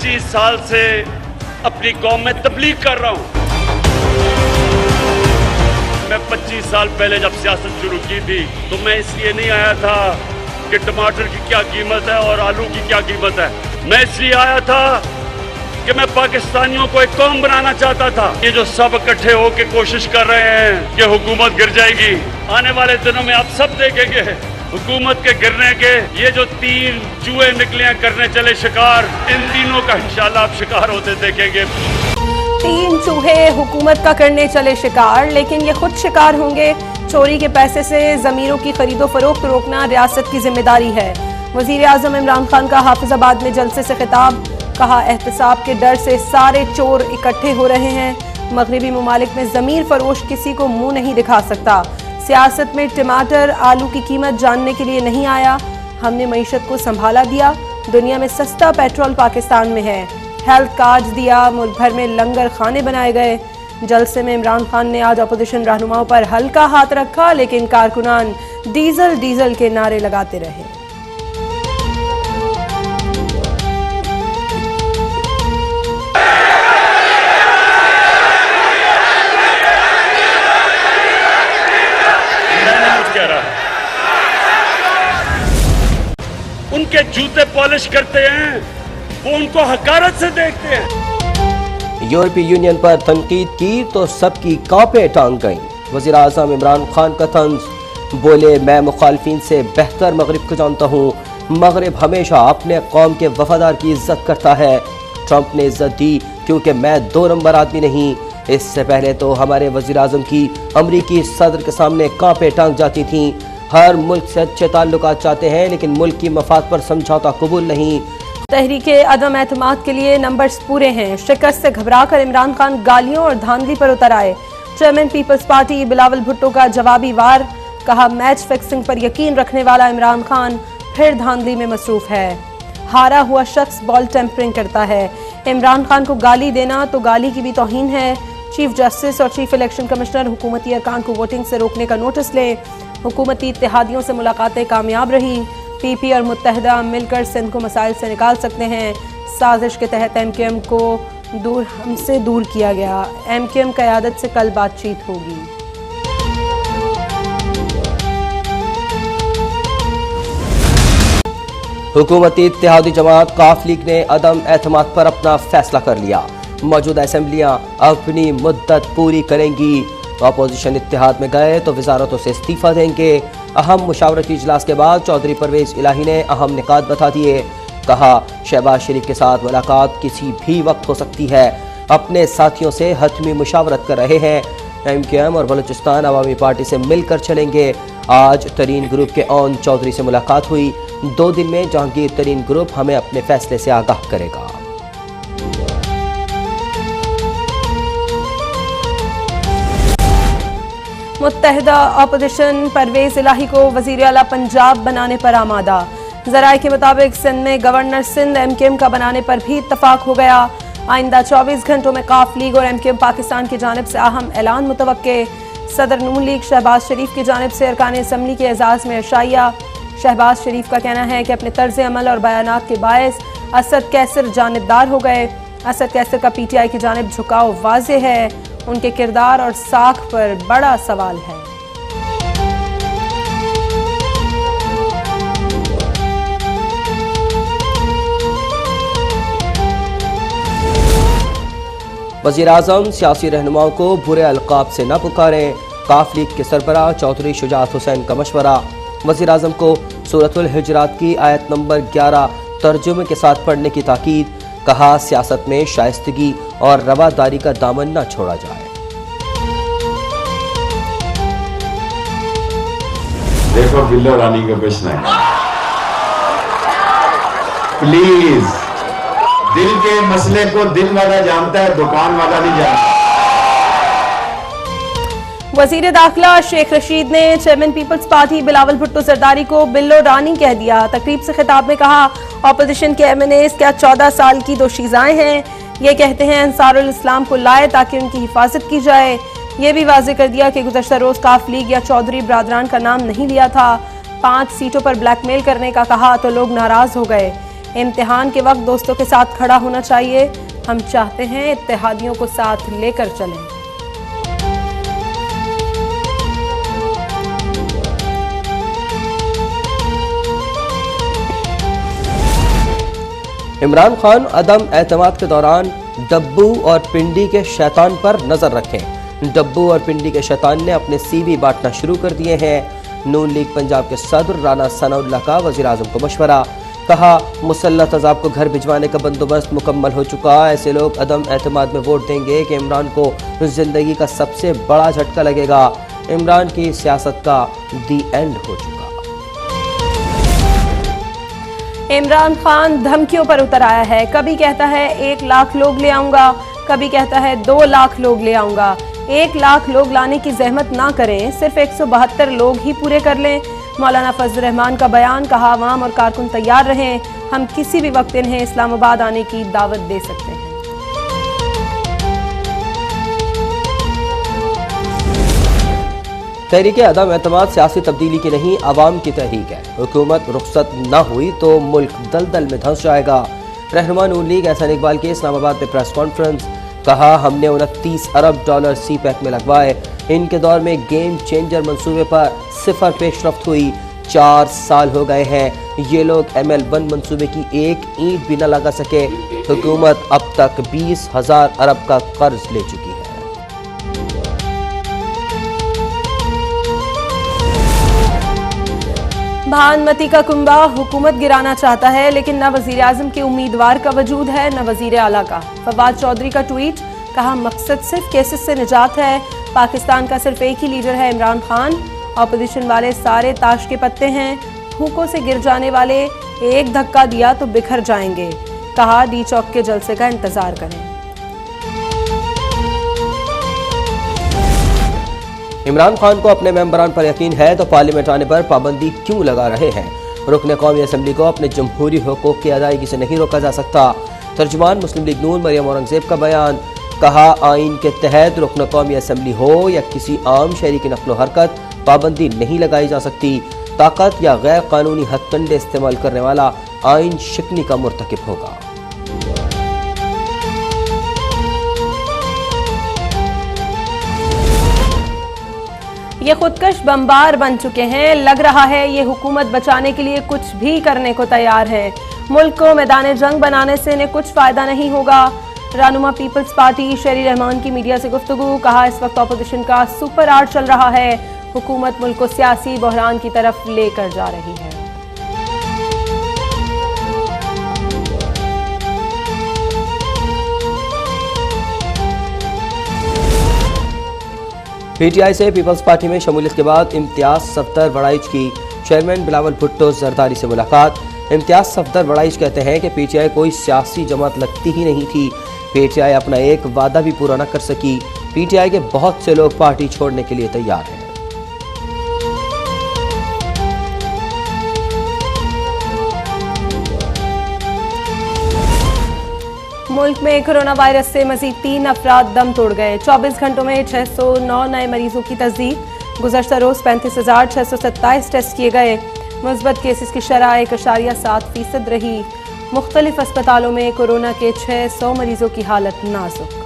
25 साल से अपनी कौम में तबलीग कर रहा हूं। मैं 25 साल पहले जब सियासत शुरू की थी तो मैं इसलिए नहीं आया था कि टमाटर की क्या कीमत है और आलू की क्या कीमत है। मैं इसलिए आया था कि मैं पाकिस्तानियों को एक कौम बनाना चाहता था। ये जो सब इकट्ठे होकर कोशिश कर रहे हैं कि हुकूमत गिर जाएगी, आने वाले दिनों में आप सब देखेंगे हुकूमत के गिरने के ये जो 3 चूहे निकले हैं करने चले शिकार, इन तीनों का इंशाल्लाह आप शिकार होते देखेंगे। 3 चूहे हुकूमत का करने चले शिकार, लेकिन ये खुद शिकार होंगे। चोरी के पैसे से जमीरों की खरीदो फरोख्त रोकना रियासत की जिम्मेदारी है। वजीर आजम इमरान खान का हाफिजाबाद में जलसे से खिताब, कहा एहतसाब के डर से सारे चोर इकट्ठे हो रहे हैं। मगरबी मुमालिक में जमीर फरोश किसी को मुंह नहीं दिखा सकता। सियासत में टमाटर आलू की कीमत जानने के लिए नहीं आया, हमने मईशत को संभाला दिया। दुनिया में सस्ता पेट्रोल पाकिस्तान में है। हेल्थ कार्ड दिया, मुल्क भर में लंगर खाने बनाए गए। जलसे में इमरान खान ने आज अपोजिशन रहनुमाओं पर हल्का हाथ रखा, लेकिन कारकुनान डीजल डीजल के नारे लगाते रहे। उनके जूते पॉलिश करते हैं, वो उनको हकारत से देखते हैं। यूरोपीय यूनियन पर तनकीद की तो सबकी कांपे टांग गईं। वज़ीर आज़म इमरान खान का तंज, बोले मैं मुखालफिन से बेहतर मगरिब को जानता हूँ। मगरिब हमेशा अपने कौम के वफादार की इज्जत करता है। ट्रंप ने इज्जत दी क्योंकि मैं 2 नंबर आदमी नहीं। इससे पहले तो हमारे वज़ीर आज़म की अमरीकी सदर के सामने कांपे टांग जाती थीं। हर मुल्क से अच्छे ताल्लुकात चाहते हैं, लेकिन मुल्क की मफाद पर समझौता कबूल नहीं। तहरीके अदम एतमाद के लिए नंबर्स पूरे हैं। शिकस्त से घबराकर इमरान खान गालियों और धांधली पर उतर आए। Chairman Peoples Party Bilawal Bhutto का जवाबी वार, कहा मैच फिक्सिंग पर यकीन रखने वाला इमरान खान फिर धांधली में मसरूफ है। हारा हुआ शख्स बॉल टेम्परिंग करता है। इमरान खान को गाली देना तो गाली की भी तौहीन है। चीफ जस्टिस और चीफ इलेक्शन कमिश्नर हुकूमती अरकान को वोटिंग से रोकने का नोटिस लें। हुकूमती इत्तेहादियों से मुलाकातें कामयाब रही। पीपी और मुत्तहदा मिलकर सिंध को मसाइल से निकाल सकते हैं। साजिश के तहत एमक्यूएम को हमसे दूर किया गया। एमक्यूएम क़यादत से कल बातचीत होगी। हुकूमती इत्तेहादी जमात काफ लीग ने अदम एतमाद पर अपना फैसला कर लिया। मौजूदा असम्बलियाँ अपनी मुद्दत पूरी करेंगी। अपोजिशन इत्तेहाद में गए तो वजारतों से इस्तीफा देंगे। अहम मुशावरती इजलास के बाद चौधरी परवेज इलाही ने अहम निकात बता दिए। कहा शहबाज शरीफ के साथ मुलाकात किसी भी वक्त हो सकती है। अपने साथियों से हतमी मुशावरत कर रहे हैं। एमक्यूएम और बलूचिस्तान अवामी पार्टी से मिलकर चलेंगे। आज तरीन ग्रुप के ओन चौधरी से मुलाकात हुई। 2 दिन में जहांगीर तरीन ग्रुप हमें अपने फैसले से आगाह करेगा। मुत्तहदा अपोजिशन परवेज इलाही को वजीर आला पंजाब बनाने पर आमादा। जराये के मुताबिक सिंध में गवर्नर सिंध एमक्यूएम का बनाने पर भी इत्तफाक हो गया। आइंदा 24 घंटों में काफ लीग और एमक्यूएम पाकिस्तान की जानिब से अहम ऐलान मुतवक्के। सदर नून लीग शहबाज शरीफ की जानिब से अरकान असम्बली के एजाज में अशाइया। शहबाज शरीफ का कहना है कि अपने तर्ज अमल और बयानात के बायस असद कैसर जानिबदार हो गए। असद कैसर का पीटीआई की जानिब झुकाव वाज़े है। उनके किरदार और साख पर बड़ा सवाल है। वज़ीर आज़म सियासी रहनुमाओं को बुरे अलकाब से न पुकारें। काफ लीग के सरबराह चौधरी शुजात हुसैन का मशवरा। वज़ीर आज़म को सूरतुल हिजरात की आयत नंबर 11 तर्जुमे के साथ पढ़ने की ताकीद। कहा सियासत में शाइस्तगी और रवादारी का दामन न छोड़ा जाए। देखो बिल्लो रानी का प्रश्न है, प्लीज दिल के मसले को दिल वाला जानता है, दुकान वाला नहीं जानता। वजीर दाखिला शेख रशीद ने chairman Peoples Party Bilawal Bhutto Zardari को बिल्लो रानी कह दिया। तकरीब से खिताब में कहा ऑपोजिशन के एमएनएस क्या 14 साल की दोशीज़ाएं हैं। ये कहते हैं अंसारुल इस्लाम को लाए ताकि उनकी हिफाजत की जाए। ये भी वाज़ेह कर दिया कि गुज़श्ता रोज काफ लीग या चौधरी बरादरान का नाम नहीं लिया था। 5 सीटों पर ब्लैकमेल करने का कहा तो लोग नाराज हो गए। इम्तिहान के वक्त दोस्तों के साथ खड़ा होना चाहिए। हम चाहते हैं इत्तेहादियों को साथ लेकर चलें। इमरान खान अदम एतमाद के दौरान डब्बू और पिंडी के शैतान पर नजर रखें। डब्बू और पिंडी के शैतान ने अपने सीवी बांटना शुरू कर दिए हैं। नून लीग पंजाब के सदर राना सनाउल्लाह का वज़ीर आज़म को मशवरा, कहा मुसल्लत अज़ाब को घर भिजवाने का बंदोबस्त मुकम्मल हो चुका। ऐसे लोग अदम एतमाद में वोट देंगे कि इमरान को जिंदगी का सबसे बड़ा झटका लगेगा। इमरान की सियासत का दी एंड हो चुका। इमरान खान धमकियों पर उतर आया है। कभी कहता है 1 लाख लोग ले आऊंगा, कभी कहता है 2 लाख लोग ले आऊंगा। 1 लाख लोग लाने की जहमत ना करें, सिर्फ 172 लोग ही पूरे कर लें। मौलाना फजल रहमान का बयान, कहा आवाम और कारकुन तैयार रहें, हम किसी भी वक्त इन्हें इस्लामाबाद आने की दावत दे सकते हैं। तहरीक अदम एतमाद सियासी तब्दीली की नहीं, आवाम की तहरीक है। हुकूमत रुखसत न हुई तो मुल्क दलदल में धंस जाएगा। रहनुमा नून लीग एहसान इकबाल की इस्लामाबाद में प्रेस कॉन्फ्रेंस, कहा हमने 29 अरब डॉलर CPEC में लगवाए। इनके दौर में गेम चेंजर मंसूबे पर सिफर पेशरफ्त हुई। 4 साल हो गए हैं, ये लोग ML1 मंसूबे की एक ईंट भी न लगा सके। हुकूमत अब तक 20,000 अरब का कर्ज ले चुकी है। भानमती का कुंबा हुकूमत गिराना चाहता है, लेकिन न वजीर आजम के उम्मीदवार का वजूद है न वजीर आला का। फवाद चौधरी का ट्वीट, कहा मकसद सिर्फ केसेस से निजात है। पाकिस्तान का सिर्फ एक ही लीडर है, इमरान खान। ऑपोजिशन वाले सारे ताश के पत्ते हैं, हुकों से गिर जाने वाले एक धक्का दिया तो बिखर जाएंगे। कहा डी चौक के जलसे का इंतजार करें। इमरान खान को अपने मेंबरान पर यकीन है तो पार्लियामेंट आने पर पाबंदी क्यों लगा रहे हैं। रुकन कौमी असम्बली को अपने जमहूरी हुकूक की अदायगी से नहीं रोका जा सकता। तर्जुमान मुस्लिम लीग नून मरियम औरंगजेब का बयान, कहा आइन के तहत रुकन कौमी असम्बली हो या किसी आम शहरी की नकलो हरकत, पाबंदी नहीं लगाई जा सकती। ताकत या गैर कानूनी हथकंडे इस्तेमाल करने वाला आइन शिकनी का मुर्तकिब होगा। ये खुदकश बमबार बन चुके हैं। लग रहा है ये हुकूमत बचाने के लिए कुछ भी करने को तैयार है। मुल्क को मैदान जंग बनाने से इन्हें कुछ फायदा नहीं होगा। रहनुमा पीपल्स पार्टी शेरी रहमान की मीडिया से गुफ्तगू, कहा इस वक्त अपोजिशन का सुपर आर्ट चल रहा है। हुकूमत मुल्क को सियासी बहरान की तरफ लेकर जा रही है। PTI से पीपल्स पार्टी में शमूलियत के बाद इम्तियाज सफदर वड़ाइच की चेयरमैन बिलावल भुट्टो जरदारी से मुलाकात। इम्तियाज सफदर वड़ाइच कहते हैं कि PTI कोई सियासी जमात लगती ही नहीं थी। PTI अपना एक वादा भी पूरा न कर सकी। PTI के बहुत से लोग पार्टी छोड़ने के लिए तैयार हैं। मुल्क में कोरोना वायरस से मजीद 3 अफराद दम तोड़ गए। 24 घंटों में 609 नए मरीजों की तस्दीक। गुज़श्ता रोज 35,627 टेस्ट किए गए। मुस्बत केसेस की शरह 1.7% रही। मुख्तलिफ अस्पतालों में कोरोना के 600 मरीजों की हालत नाजुक।